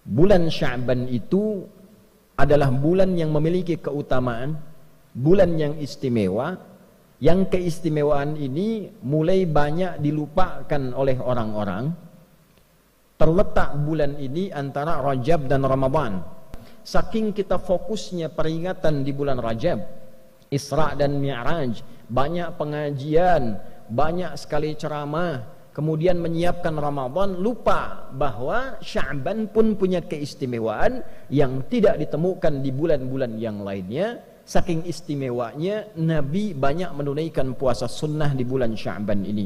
Bulan Sya'ban itu adalah bulan yang memiliki keutamaan, bulan yang istimewa, yang keistimewaan ini mulai banyak dilupakan oleh orang-orang. Terletak bulan ini antara Rajab dan Ramadan. Saking kita fokusnya peringatan di bulan Rajab, Isra dan Mi'raj, banyak pengajian, banyak sekali ceramah, kemudian menyiapkan Ramadan, lupa bahwa Sya'ban pun punya keistimewaan yang tidak ditemukan di bulan-bulan yang lainnya. Saking istimewanya, Nabi banyak menunaikan puasa sunnah di bulan Sya'ban ini.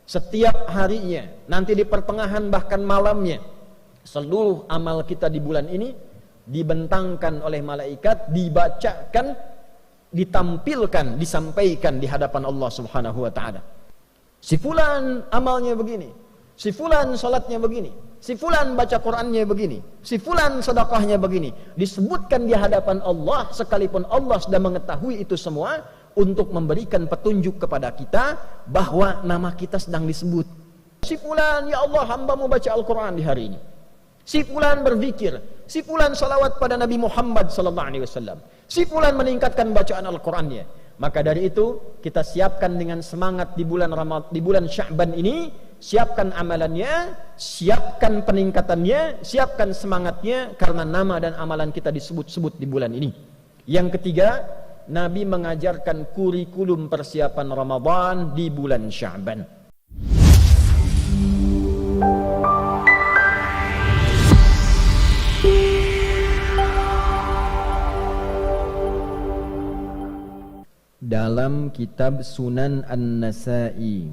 Setiap harinya, nanti di pertengahan bahkan malamnya, seluruh amal kita di bulan ini dibentangkan oleh malaikat, dibacakan, ditampilkan, disampaikan di hadapan Allah Subhanahu wa taala. Si fulan amalnya begini, si fulan salatnya begini, si fulan baca Qur'annya begini, si fulan sedekahnya begini. Disebutkan di hadapan Allah sekalipun Allah sudah mengetahui itu semua untuk memberikan petunjuk kepada kita bahwa nama kita sedang disebut. Si fulan, ya Allah, hambamu baca Al-Qur'an di hari ini. Si fulan berzikir, si fulan salawat pada Nabi Muhammad sallallahu alaihi wasallam. Si fulan meningkatkan bacaan Al-Qur'annya. Maka dari itu kita siapkan dengan semangat di bulan Sya'ban ini, siapkan amalannya, siapkan peningkatannya, siapkan semangatnya, karena nama dan amalan kita disebut-sebut di bulan ini. Yang ketiga, Nabi mengajarkan kurikulum persiapan Ramadan di bulan Sya'ban. Dalam kitab Sunan An-Nasa'i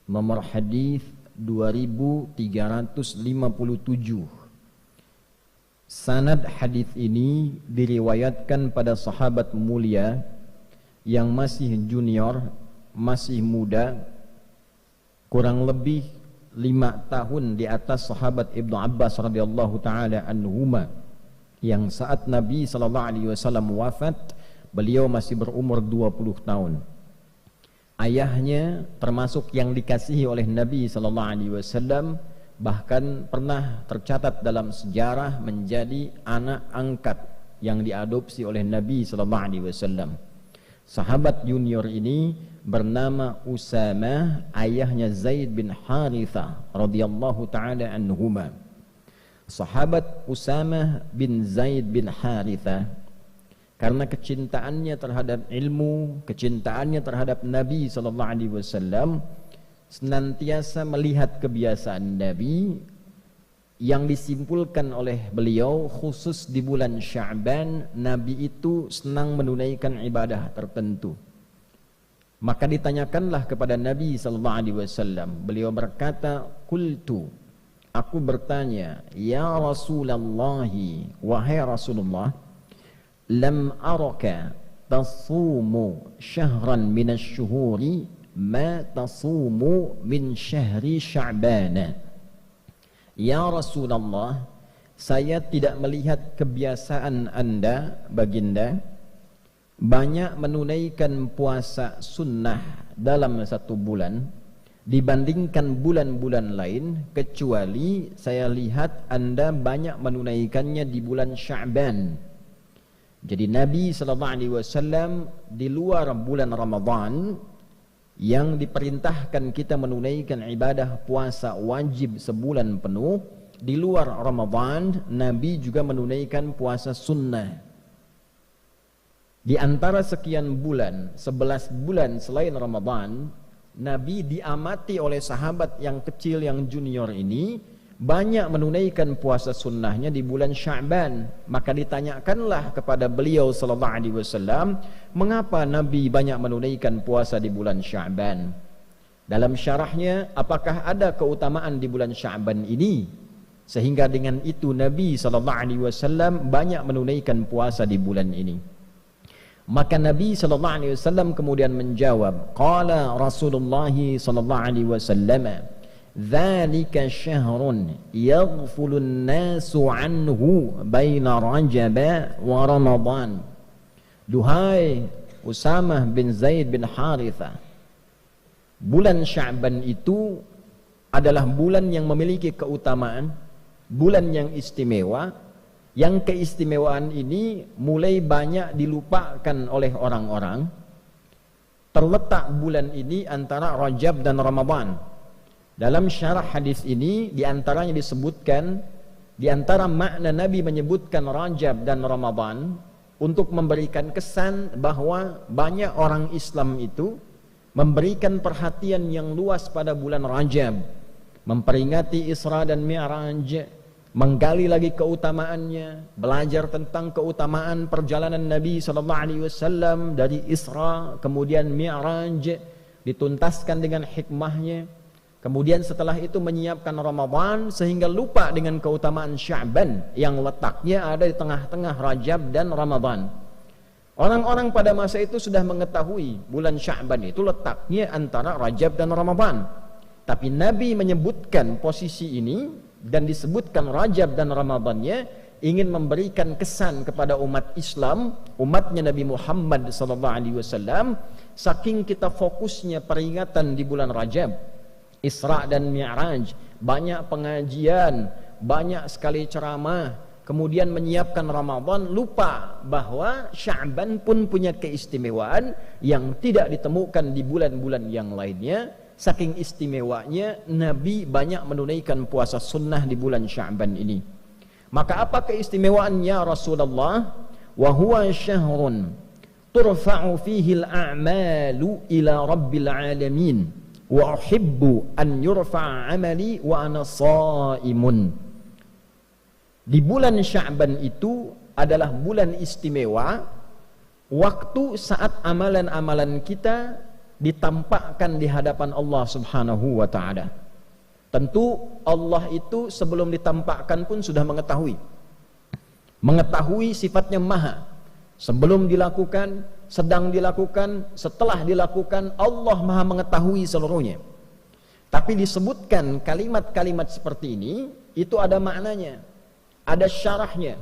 nomor hadis 2357, sanad hadis ini diriwayatkan pada sahabat mulia yang masih junior, masih muda, kurang lebih 5 tahun di atas sahabat Ibnu Abbas radhiyallahu taala anhuma, yang saat Nabi sallallahu alaihi wasallam wafat beliau masih berumur 20 tahun. Ayahnya termasuk yang dikasihi oleh Nabi sallallahu alaihi wasallam, bahkan pernah tercatat dalam sejarah menjadi anak angkat yang diadopsi oleh Nabi sallallahu alaihi wasallam. Sahabat junior ini bernama Usamah, ayahnya Zaid bin Harithah radhiyallahu taala anhuma. Sahabat Usamah bin Zaid bin Harithah karena kecintaannya terhadap ilmu, kecintaannya terhadap Nabi sallallahu alaihi wasallam, senantiasa melihat kebiasaan Nabi yang disimpulkan oleh beliau, khusus di bulan Sya'ban, Nabi itu senang menunaikan ibadah tertentu. Maka ditanyakanlah kepada Nabi sallallahu alaihi wasallam, beliau berkata, "Qultu," aku bertanya, "Ya Rasulullah, wahai Rasulullah, lam araka tasumu syahran minasy-syuhuri ma tasumu min syahri Sya'ban." Ya Rasulullah, saya tidak melihat kebiasaan Anda, baginda, banyak menunaikan puasa sunnah dalam satu bulan dibandingkan bulan-bulan lain, kecuali saya lihat Anda banyak menunaikannya di bulan Sya'ban. Jadi Nabi sallallahu alaihi wasallam di luar bulan Ramadan yang diperintahkan kita menunaikan ibadah puasa wajib sebulan penuh, di luar Ramadan Nabi juga menunaikan puasa sunnah. Di antara sekian bulan, 11 bulan selain Ramadan, Nabi diamati oleh sahabat yang kecil, yang junior ini banyak menunaikan puasa sunnahnya di bulan Sya'ban. Maka ditanyakanlah kepada beliau sallallahu alaihi wasallam, mengapa Nabi banyak menunaikan puasa di bulan Sya'ban? Dalam syarahnya, apakah ada keutamaan di bulan Sya'ban ini sehingga dengan itu Nabi sallallahu alaihi wasallam banyak menunaikan puasa di bulan ini? Maka Nabi sallallahu alaihi wasallam kemudian menjawab, qala Rasulullah sallallahu alaihi wasallam, dzalika syahrun yaghfulun nasu anhu baina Rajab wa Ramadan. Duhai Usamah bin Zaid bin Harithah, bulan Sya'ban itu adalah bulan yang memiliki keutamaan, bulan yang istimewa, yang keistimewaan ini mulai banyak dilupakan oleh orang-orang. Terletak bulan ini antara Rajab dan Ramadan. Dalam syarah hadis ini diantaranya disebutkan, diantara makna Nabi menyebutkan Rajab dan Ramadan untuk memberikan kesan bahwa banyak orang Islam itu memberikan perhatian yang luas pada bulan Rajab, memperingati Isra dan Mi'raj, menggali lagi keutamaannya, belajar tentang keutamaan perjalanan Nabi SAW dari Isra kemudian Mi'raj, dituntaskan dengan hikmahnya. Kemudian setelah itu menyiapkan Ramadan sehingga lupa dengan keutamaan Sya'ban yang letaknya ada di tengah-tengah Rajab dan Ramadan. Orang-orang pada masa itu sudah mengetahui bulan Sya'ban itu letaknya antara Rajab dan Ramadan. Tapi Nabi menyebutkan posisi ini dan disebutkan Rajab dan Ramadannya ingin memberikan kesan kepada umat Islam, umatnya Nabi Muhammad SAW, saking kita fokusnya peringatan di bulan Rajab, Isra dan Mi'raj, banyak pengajian, banyak sekali ceramah, kemudian menyiapkan Ramadan, lupa bahwa Sya'ban pun punya keistimewaan yang tidak ditemukan di bulan-bulan yang lainnya. Saking istimewanya Nabi banyak menunaikan puasa sunnah di bulan Sya'ban ini. Maka apa keistimewaannya Rasulullah? Wa huwa syahrun turfa'u fihi al-a'malu ila rabbil alamin wa uhibbu an yurfa'a amali wa ana shaimun. Di bulan Sya'ban itu adalah bulan istimewa, waktu saat amalan-amalan kita ditampakkan di hadapan Allah Subhanahu wa ta'ala. Tentu Allah itu sebelum ditampakkan pun sudah mengetahui sifatnya maha. Sebelum dilakukan, sedang dilakukan, setelah dilakukan, Allah maha mengetahui seluruhnya. Tapi disebutkan kalimat-kalimat seperti ini, itu ada maknanya, ada syarahnya.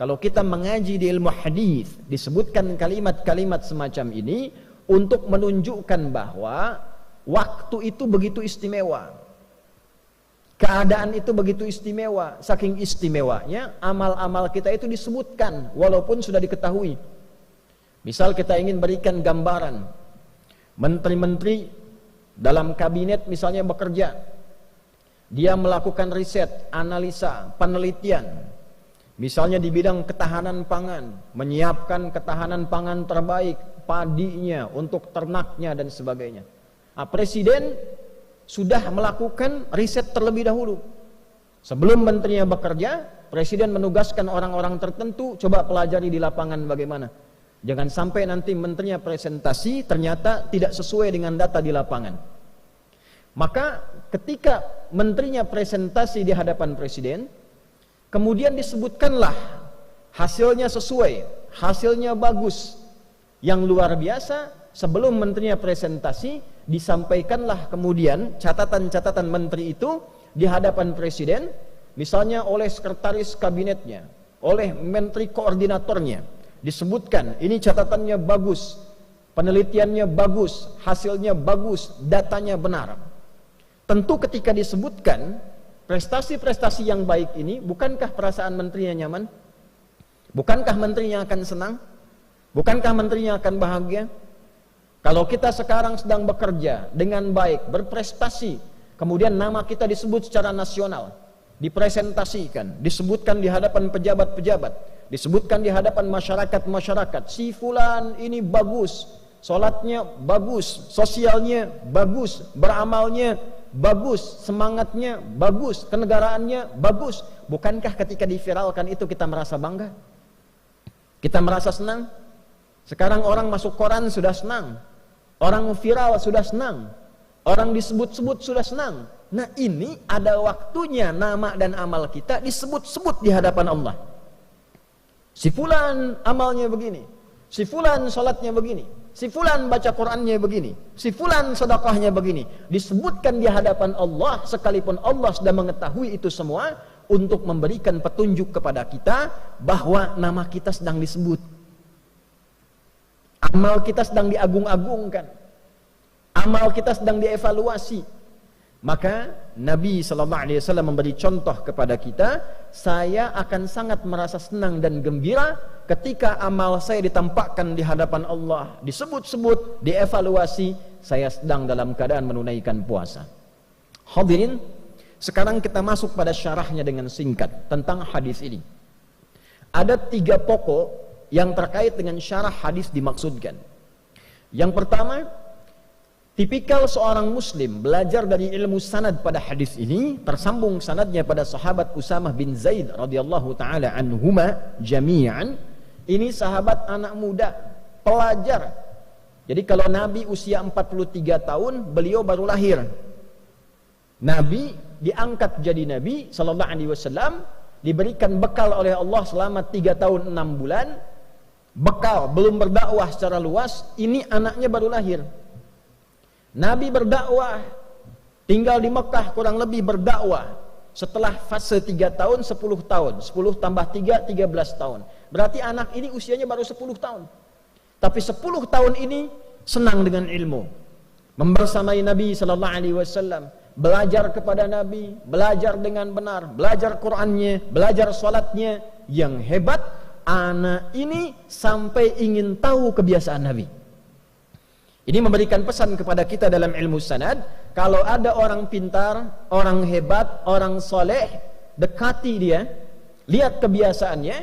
Kalau kita mengaji di ilmu hadis, disebutkan kalimat-kalimat semacam ini untuk menunjukkan bahwa waktu itu begitu istimewa, keadaan itu begitu istimewa. Saking istimewanya amal-amal kita itu disebutkan walaupun sudah diketahui. Misal kita ingin berikan gambaran, menteri-menteri dalam kabinet misalnya bekerja, dia melakukan riset, analisa, penelitian, misalnya di bidang ketahanan pangan, menyiapkan ketahanan pangan terbaik, padinya, untuk ternaknya dan sebagainya. Nah, presiden sudah melakukan riset terlebih dahulu. Sebelum menterinya bekerja, presiden menugaskan orang-orang tertentu, coba pelajari di lapangan bagaimana. Jangan sampai nanti menterinya presentasi ternyata tidak sesuai dengan data di lapangan. Maka ketika menterinya presentasi di hadapan presiden, kemudian disebutkanlah hasilnya sesuai, hasilnya bagus, yang luar biasa. Sebelum menterinya presentasi, disampaikanlah kemudian catatan-catatan menteri itu di hadapan presiden, misalnya oleh sekretaris kabinetnya, oleh menteri koordinatornya, disebutkan ini catatannya bagus, penelitiannya bagus, hasilnya bagus, datanya benar. Tentu ketika disebutkan prestasi-prestasi yang baik ini, bukankah perasaan menterinya nyaman? Bukankah menterinya akan senang? Bukankah menterinya akan bahagia? Kalau kita sekarang sedang bekerja dengan baik, berprestasi, kemudian nama kita disebut secara nasional, dipresentasikan, disebutkan di hadapan pejabat-pejabat, disebutkan di hadapan masyarakat-masyarakat, si fulan ini bagus, sholatnya bagus, sosialnya bagus, beramalnya bagus, semangatnya bagus, kenegaraannya bagus. Bukankah ketika diviralkan itu kita merasa bangga? Kita merasa senang? Sekarang orang masuk koran sudah senang, orang viral sudah senang, orang disebut-sebut sudah senang. Nah, ini ada waktunya nama dan amal kita disebut-sebut di hadapan Allah. Si fulan amalnya begini, si fulan salatnya begini, si fulan baca Qur'annya begini, si fulan sedekahnya begini. Disebutkan di hadapan Allah, sekalipun Allah sudah mengetahui itu semua, untuk memberikan petunjuk kepada kita bahwa nama kita sedang disebut, amal kita sedang diagung-agungkan, amal kita sedang dievaluasi. Maka Nabi SAW memberi contoh kepada kita, saya akan sangat merasa senang dan gembira ketika amal saya ditampakkan di hadapan Allah, disebut-sebut, dievaluasi, saya sedang dalam keadaan menunaikan puasa. Hadirin, sekarang kita masuk pada syarahnya dengan singkat tentang hadis ini. Ada 3 pokok yang terkait dengan syarah hadis dimaksudkan. Yang pertama, tipikal seorang muslim belajar dari ilmu sanad pada hadis ini, tersambung sanadnya pada sahabat Usamah bin Zaid radhiyallahu taala anhuma jami'an. Ini sahabat anak muda, pelajar. Jadi kalau Nabi usia 43 tahun, beliau baru lahir. Nabi diangkat jadi Nabi sallallahu alaihi wasallam, diberikan bekal oleh Allah selama 3 tahun 6 bulan. Bekal, belum berdakwah secara luas, ini anaknya baru lahir. Nabi berdakwah, tinggal di Mekah kurang lebih berdakwah. Setelah fase 3 tahun, 10 tahun. 10 tambah 3, 13 tahun. Berarti anak ini usianya baru 10 tahun. Tapi 10 tahun ini senang dengan ilmu. Membersamai Nabi SAW. Belajar kepada Nabi, belajar dengan benar, belajar Qur'annya, belajar salatnya. Yang hebat, anak ini sampai ingin tahu kebiasaan Nabi. Ini memberikan pesan kepada kita dalam ilmu sanad, kalau ada orang pintar, orang hebat, orang soleh, dekati dia, lihat kebiasaannya,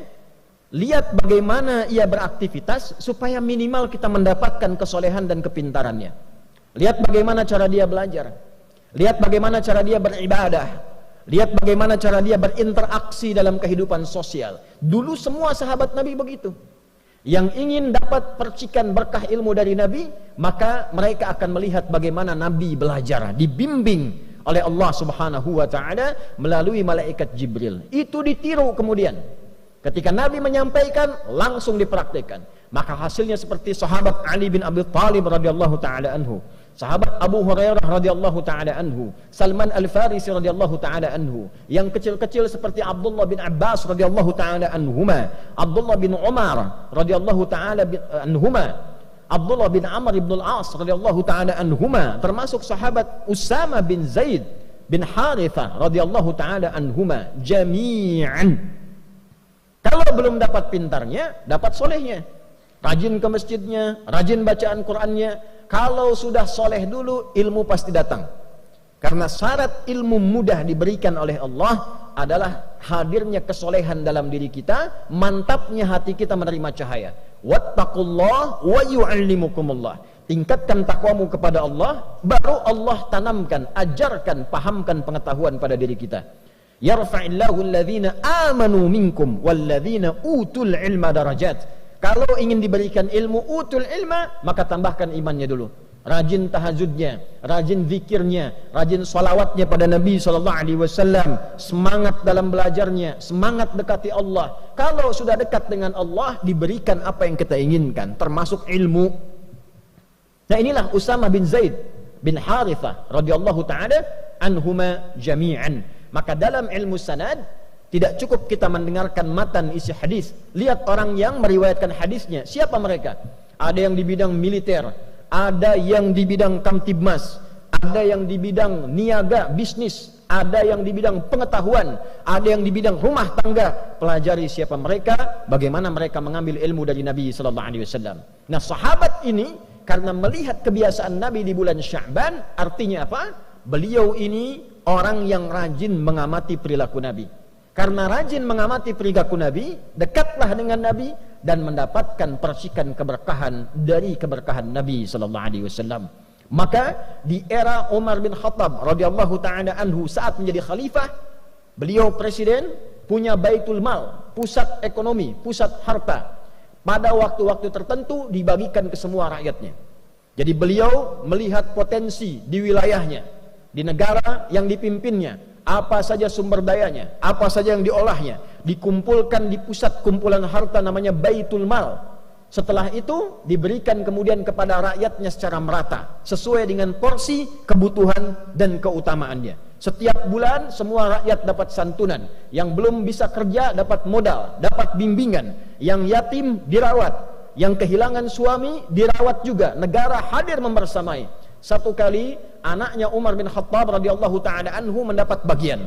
lihat bagaimana ia beraktivitas, supaya minimal kita mendapatkan kesolehan dan kepintarannya. Lihat bagaimana cara dia belajar, lihat bagaimana cara dia beribadah, lihat bagaimana cara dia berinteraksi dalam kehidupan sosial. Dulu semua sahabat Nabi begitu. Yang ingin dapat percikan berkah ilmu dari Nabi, maka mereka akan melihat bagaimana Nabi belajar, dibimbing oleh Allah Subhanahu wa taala melalui malaikat Jibril. Itu ditiru kemudian. Ketika Nabi menyampaikan, langsung dipraktikkan. Maka hasilnya seperti sahabat Ali bin Abi Thalib radhiyallahu taala anhu, sahabat Abu Hurairah radhiyallahu taala anhu, Salman Al-Farisi radhiyallahu taala anhu, yang kecil-kecil seperti Abdullah bin Abbas radhiyallahu taala anhuma, Abdullah bin Umar radhiyallahu taala anhuma, Abdullah bin Amr bin Al-As radhiyallahu taala anhuma, termasuk sahabat Usama bin Zaid bin Harithah radhiyallahu taala anhuma jami'an. Kalau belum dapat pintarnya, dapat solehnya. Rajin ke masjidnya, rajin bacaan Qur'annya. Kalau sudah soleh dulu, ilmu pasti datang. Karena syarat ilmu mudah diberikan oleh Allah adalah hadirnya kesolehan dalam diri kita, mantapnya hati kita menerima cahaya. Wattaqullah wa yu'allimukumullah. Tingkatkan takwamu kepada Allah, baru Allah tanamkan, ajarkan, pahamkan pengetahuan pada diri kita. Yarfa'illahu alladhina amanu minkum walladhina utul ilma darajat. Kalau ingin diberikan ilmu utul ilma, maka tambahkan imannya dulu. Rajin tahajudnya, rajin zikirnya, rajin salawatnya pada Nabi SAW, semangat dalam belajarnya, semangat dekati Allah. Kalau sudah dekat dengan Allah, diberikan apa yang kita inginkan, termasuk ilmu. Nah, inilah Usamah bin Zaid bin Harithah radhiyallahu taala anhuma jami'an. Maka dalam ilmu sanad tidak cukup kita mendengarkan matan isi hadis. Lihat orang yang meriwayatkan hadisnya. Siapa mereka? Ada yang di bidang militer, ada yang di bidang kamtibmas, ada yang di bidang niaga, bisnis, ada yang di bidang pengetahuan, ada yang di bidang rumah tangga. Pelajari siapa mereka, bagaimana mereka mengambil ilmu dari Nabi sallallahu alaihi wasallam. Nah, sahabat ini karena melihat kebiasaan Nabi di bulan Sya'ban, artinya apa? Beliau ini orang yang rajin mengamati perilaku Nabi. Karena rajin mengamati perilaku Nabi, dekatlah dengan Nabi dan mendapatkan percikan keberkahan dari keberkahan Nabi sallallahu alaihi wasallam. Maka di era Umar bin Khattab radhiyallahu taala anhu saat menjadi khalifah, beliau presiden, punya Baitul Mal, pusat ekonomi, pusat harta. Pada waktu-waktu tertentu dibagikan ke semua rakyatnya. Jadi beliau melihat potensi di wilayahnya, di negara yang dipimpinnya. Apa saja sumber dayanya, apa saja yang diolahnya, dikumpulkan di pusat kumpulan harta namanya Baitul Mal. Setelah itu diberikan kemudian kepada rakyatnya secara merata, sesuai dengan porsi, kebutuhan dan keutamaannya. Setiap bulan semua rakyat dapat santunan, yang belum bisa kerja dapat modal, dapat bimbingan, yang yatim dirawat, yang kehilangan suami dirawat juga, negara hadir membersamai. Satu kali anaknya Umar bin Khattab radhiyallahu taala anhu mendapat bagian.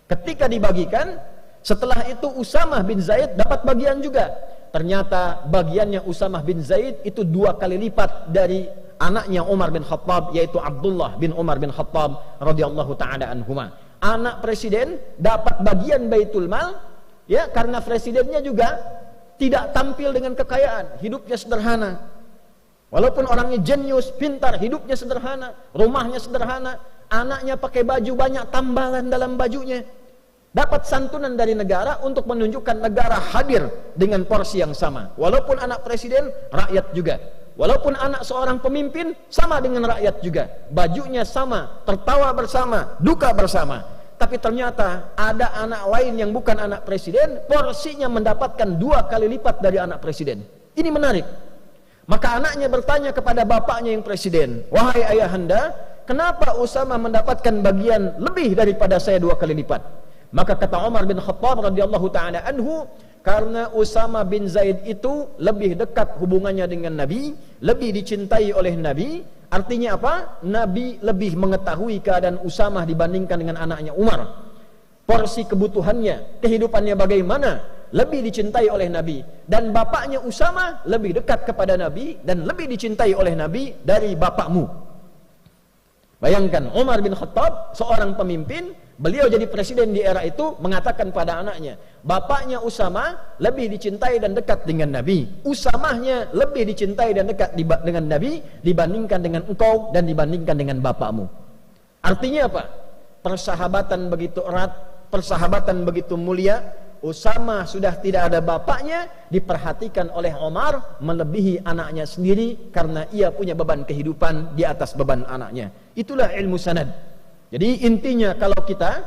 Ketika dibagikan, setelah itu Usamah bin Zaid dapat bagian juga. Ternyata bagiannya Usamah bin Zaid itu 2 kali lipat dari anaknya Umar bin Khattab, yaitu Abdullah bin Umar bin Khattab radhiyallahu taala anhuma. Anak presiden dapat bagian Baitul Mal, ya, karena presidennya juga tidak tampil dengan kekayaan, hidupnya sederhana. Walaupun orangnya jenius, pintar, hidupnya sederhana, rumahnya sederhana, anaknya pakai baju banyak tambalan dalam bajunya. Dapat santunan dari negara untuk menunjukkan negara hadir dengan porsi yang sama. Walaupun anak presiden, rakyat juga. Walaupun anak seorang pemimpin, sama dengan rakyat juga. Bajunya sama, tertawa bersama, duka bersama. Tapi ternyata ada anak lain yang bukan anak presiden, porsinya mendapatkan 2 kali lipat dari anak presiden. Ini menarik. Maka anaknya bertanya kepada bapaknya yang presiden, "Wahai ayahanda, kenapa Usamah mendapatkan bagian lebih daripada saya 2 kali lipat?" Maka kata Umar bin Khattab radhiyallahu taala anhu, karena Usamah bin Zaid itu lebih dekat hubungannya dengan Nabi, lebih dicintai oleh Nabi. Artinya apa? Nabi lebih mengetahui keadaan Usamah dibandingkan dengan anaknya Umar. Porsi kebutuhannya, kehidupannya bagaimana, lebih dicintai oleh Nabi. Dan bapaknya Usamah lebih dekat kepada Nabi dan lebih dicintai oleh Nabi dari bapakmu. Bayangkan, Umar bin Khattab seorang pemimpin, beliau jadi presiden di era itu, mengatakan pada anaknya, bapaknya Usamah lebih dicintai dan dekat dengan Nabi. Usamahnya lebih dicintai dan dekat dengan Nabi dibandingkan dengan engkau dan dibandingkan dengan bapakmu. Artinya apa? Persahabatan begitu erat, persahabatan begitu mulia. Usamah sudah tidak ada bapaknya, diperhatikan oleh Umar melebihi anaknya sendiri karena ia punya beban kehidupan di atas beban anaknya. Itulah ilmu sanad. Jadi intinya, kalau kita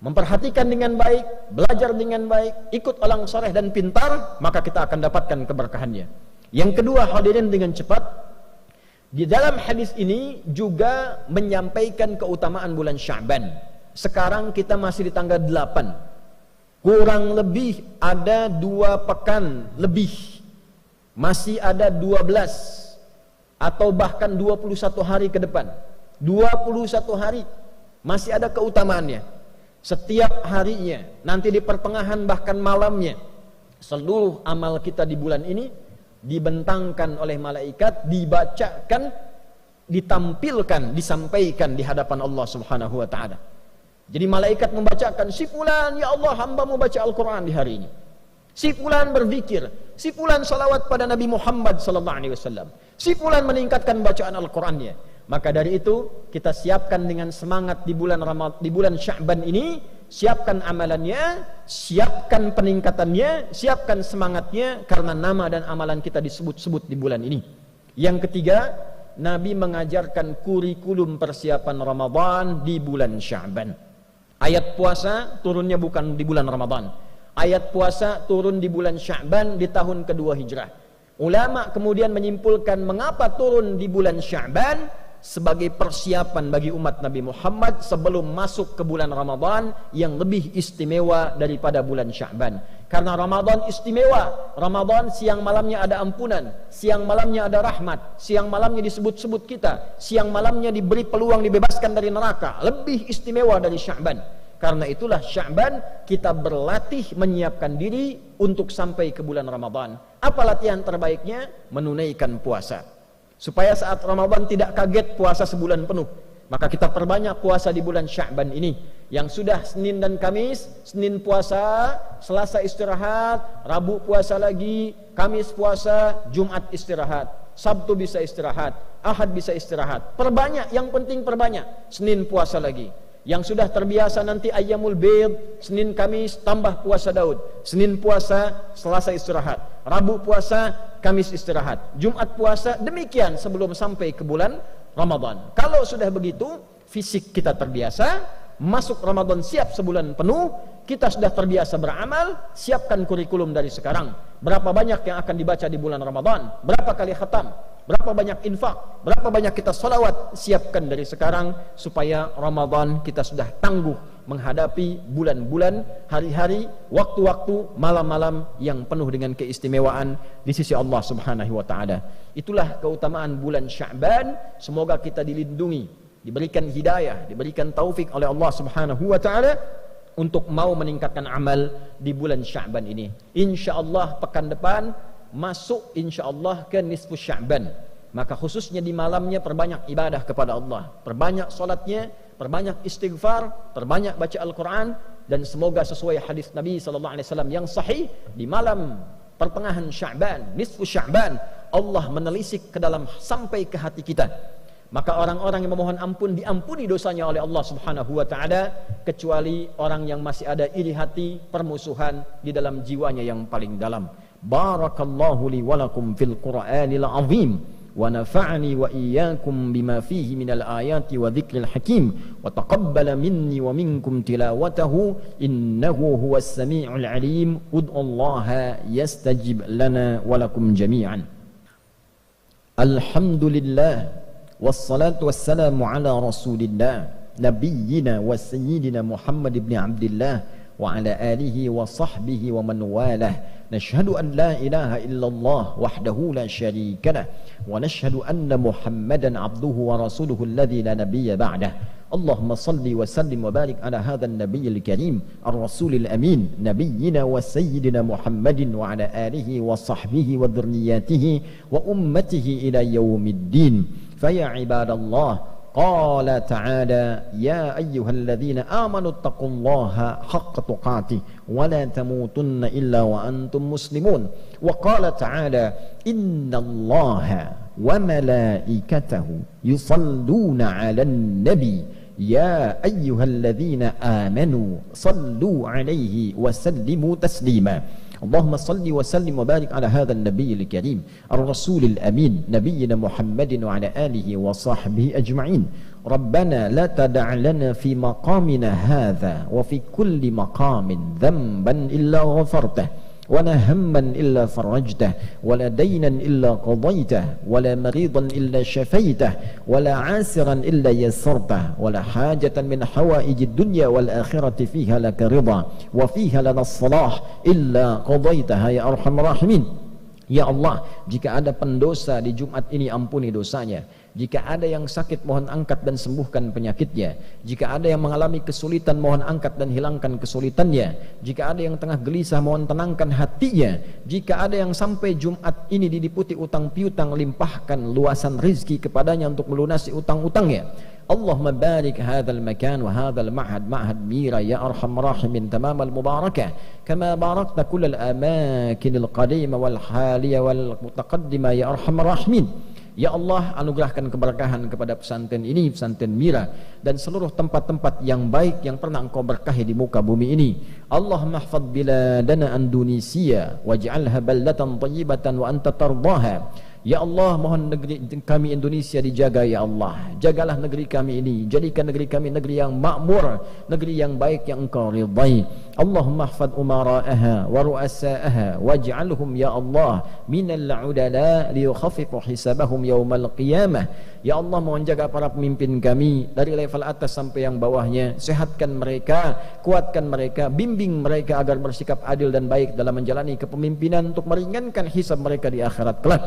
memperhatikan dengan baik, belajar dengan baik, ikut orang soleh dan pintar, maka kita akan dapatkan keberkahannya. Yang kedua, hadirin dengan cepat, di dalam hadis ini juga menyampaikan keutamaan bulan Sya'ban. Sekarang kita masih di tanggal 8. Kurang lebih ada 2 pekan lebih, masih ada 12 atau bahkan 21 hari ke depan. 21 hari masih ada keutamaannya. Setiap harinya, nanti di pertengahan bahkan malamnya, seluruh amal kita di bulan ini dibentangkan oleh malaikat, dibacakan, ditampilkan, disampaikan di hadapan Allah Subhanahu wa taala. Jadi malaikat membacakan, si fulan, ya Allah, hamba-Mu baca Al-Quran di hari ini. Si fulan berzikir, si fulan salawat pada Nabi Muhammad sallallahu alaihi wasallam. Si fulan meningkatkan bacaan Al-Qurannya. Maka dari itu kita siapkan dengan semangat di bulan Sya'ban ini, siapkan amalannya, siapkan peningkatannya, siapkan semangatnya, karena nama dan amalan kita disebut-sebut di bulan ini. Yang ketiga, Nabi mengajarkan kurikulum persiapan Ramadan di bulan Sya'ban. Ayat puasa turunnya bukan di bulan Ramadan. Ayat puasa turun di bulan Sya'ban di tahun kedua Hijrah. Ulama kemudian menyimpulkan mengapa turun di bulan Sya'ban, sebagai persiapan bagi umat Nabi Muhammad sebelum masuk ke bulan Ramadan yang lebih istimewa daripada bulan Sya'ban. Karena Ramadan istimewa. Ramadan siang malamnya ada ampunan, siang malamnya ada rahmat, siang malamnya disebut-sebut kita, siang malamnya diberi peluang dibebaskan dari neraka. Lebih istimewa dari Sya'ban. Karena itulah Sya'ban kita berlatih menyiapkan diri untuk sampai ke bulan Ramadan. Apa latihan terbaiknya? Menunaikan puasa. Supaya saat Ramadan tidak kaget puasa sebulan penuh. Maka kita perbanyak puasa di bulan Sya'ban ini. Yang sudah Senin dan Kamis, Senin puasa, Selasa istirahat, Rabu puasa lagi, Kamis puasa, Jumat istirahat, Sabtu bisa istirahat, Ahad bisa istirahat. Perbanyak, yang penting perbanyak. Senin puasa lagi. Yang sudah terbiasa nanti Ayyamul Bid, Senin Kamis tambah puasa Daud. Senin puasa, Selasa istirahat, Rabu puasa, Kamis istirahat, Jumat puasa, demikian sebelum sampai ke bulan Ramadan. Kalau sudah begitu, fisik kita terbiasa, masuk Ramadan siap sebulan penuh, kita sudah terbiasa beramal, siapkan kurikulum dari sekarang. Berapa banyak yang akan dibaca di bulan Ramadan? Berapa kali khatam? Berapa banyak infak? Berapa banyak kita salawat? Siapkan dari sekarang supaya Ramadan kita sudah tangguh menghadapi bulan-bulan, hari-hari, waktu-waktu, malam-malam yang penuh dengan keistimewaan di sisi Allah Subhanahu wa taala. Itulah keutamaan bulan Sya'ban. Semoga kita dilindungi, diberikan hidayah, diberikan taufik oleh Allah Subhanahu wa taala untuk mau meningkatkan amal di bulan Sya'ban ini. Insyaallah pekan depan masuk insyaallah ke nisfu Sya'ban. Maka khususnya di malamnya perbanyak ibadah kepada Allah, perbanyak solatnya, perbanyak istighfar, perbanyak baca Al-Quran, dan semoga sesuai hadis Nabi SAW yang sahih, di malam pertengahan Sya'ban, nisfu Sya'ban, Allah menelisik ke dalam sampai ke hati kita. Maka orang-orang yang memohon ampun diampuni dosanya oleh Allah Subhanahu wa taala, kecuali orang yang masih ada iri hati, permusuhan di dalam jiwanya yang paling dalam. Barakallahu li wa lakum fil Qur'anil azim. ونفعني وإياكم بما فيه من الآيات وذكر الحكيم وتقبل مني ومنكم تلاوته إنه هو السميع العليم ادعوا الله يستجب لنا ولكم جميعا. الحمد لله والصلاة والسلام على رسول الله نبينا وسيدنا محمد بن عبد الله وعلى آله وصحبه ومن والاه. نشهد أن لا إله إلا الله وحده لا شريك له ونشهد أن محمدا عبده ورسوله الذي لا نبي بعده. اللهم صل وسلم وبارك على هذا النبي الكريم الرسول الأمين نبينا وسيدنا محمد وعلى آله وصحبه وذرياته وأمته إلى يوم الدين. فيا عباد الله قال تعالى يا أيها الذين آمنوا اتقوا الله حق تقاته ولا تموتن إلا وأنتم مسلمون. وقال تعالى إن الله وملائكته يصلون على النبي يا أيها الذين آمنوا صلوا عليه وسلموا تسليما. اللهم صل وسلم وبارك على هذا النبي الكريم الرسول الأمين نبينا محمد وعلى آله وصحبه أجمعين. ربنا لا تدع لنا في مقامنا هذا وفي كل مقام ذنبا إلا غفرته ولا هما إلا فرجته ولا دينا إلا قضيته ولا مريضا إلا شفيته ولا عاسرا إلا يسرته ولا حاجة من حوائج الدنيا والآخرة فيها لك رضا وفيها لنا الصلاح إلا قضيتها يا أرحم الراحمين. Ya Allah, jika ada pendosa di Jumat ini ampuni dosanya. Jika ada yang sakit mohon angkat dan sembuhkan penyakitnya. Jika ada yang mengalami kesulitan mohon angkat dan hilangkan kesulitannya. Jika ada yang tengah gelisah mohon tenangkan hatinya. Jika ada yang sampai Jumat ini diliputi utang piutang limpahkan luasan rizki kepadanya untuk melunasi utang-utangnya. Allahumma barik hadzal makan wa hadzal ma'had ma'had mira ya arhamar rahimin tamam al mubarakah kama barakta kull al amakin al qadimah wal haliyah wal mutaqaddimah ya arhamar rahimin. Ya Allah, anugerahkan keberkahan kepada pesantren ini, pesantren Mira, dan seluruh tempat-tempat yang baik yang pernah Engkau berkahi di muka bumi ini. Allahumma hafadz biladana Indonesia waj'alha baldatan thayyibatan wa anta tardaha. Ya Allah, mohon negeri kami Indonesia dijaga ya Allah. Jagalah negeri kami ini, jadikan negeri kami negeri yang makmur, negeri yang baik yang Engkau ridai. Allahumma hafadz umara'aha wa ru'asa'aha waj'alhum ya Allah minal 'udala liyukhaffifu hisabahum yaumal qiyamah. Ya Allah, mohon jaga para pemimpin kami dari level atas sampai yang bawahnya. Sehatkan mereka, kuatkan mereka, bimbing mereka agar bersikap adil dan baik dalam menjalani kepemimpinan untuk meringankan hisab mereka di akhirat kelak.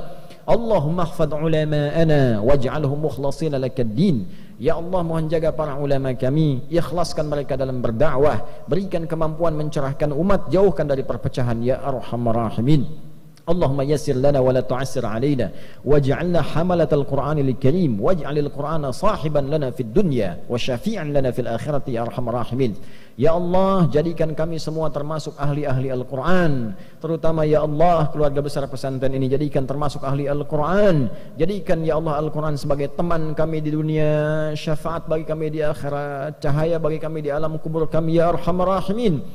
Allahumma hafadz ulama'ana waj'alhum mukhlashina lakad-din. Ya Allah, mohon jaga para ulama kami, ikhlaskan mereka dalam berdakwah, berikan kemampuan mencerahkan umat, jauhkan dari perpecahan ya arhamar rahimin. Allahumma yassir lana wa la tu'assir alaina waj'alna hamalatal Qur'anil Karim waj'alil Qur'ana sahiban lana fid dunya wa syafi'an lana fil akhirati ya arhamar rahimin. Ya Allah, jadikan kami semua termasuk ahli-ahli Al-Quran, terutama ya Allah keluarga besar pesantren ini jadikan termasuk ahli Al-Quran. Jadikan ya Allah Al-Quran sebagai teman kami di dunia, syafaat bagi kami di akhirat, cahaya bagi kami di alam kubur kami ya arhamar rahimin.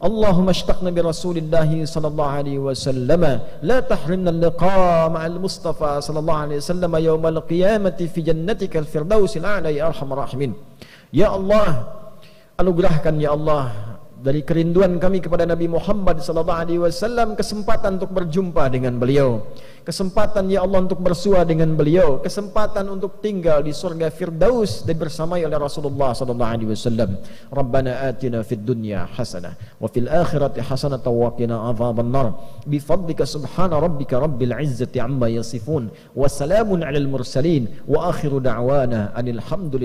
Allahumma ashtaqna bi Rasulillah sallallahu alaihi wasallam la tahrimna al-liqa ma'al Mustafa sallallahu alaihi wasallam yaumal qiyamati fi jannatikal firdausil a'la ya arhamar rahimin. Ya Allah, anugerahkan ya Allah dari kerinduan kami kepada Nabi Muhammad sallallahu alaihi wasallam, kesempatan untuk berjumpa dengan beliau, kesempatan ya Allah untuk bersua dengan beliau, kesempatan untuk tinggal di surga Firdaus dan bersamai oleh Rasulullah sallallahu alaihi wasallam. Rabbana atina fid dunya hasanah wa fil akhirati hasanah wa qina adzabannar. Bi fadlika subhana rabbika rabbil izzati amma yasifun wa salamun alal mursalin wa akhiru da'wana anil hamdulillah.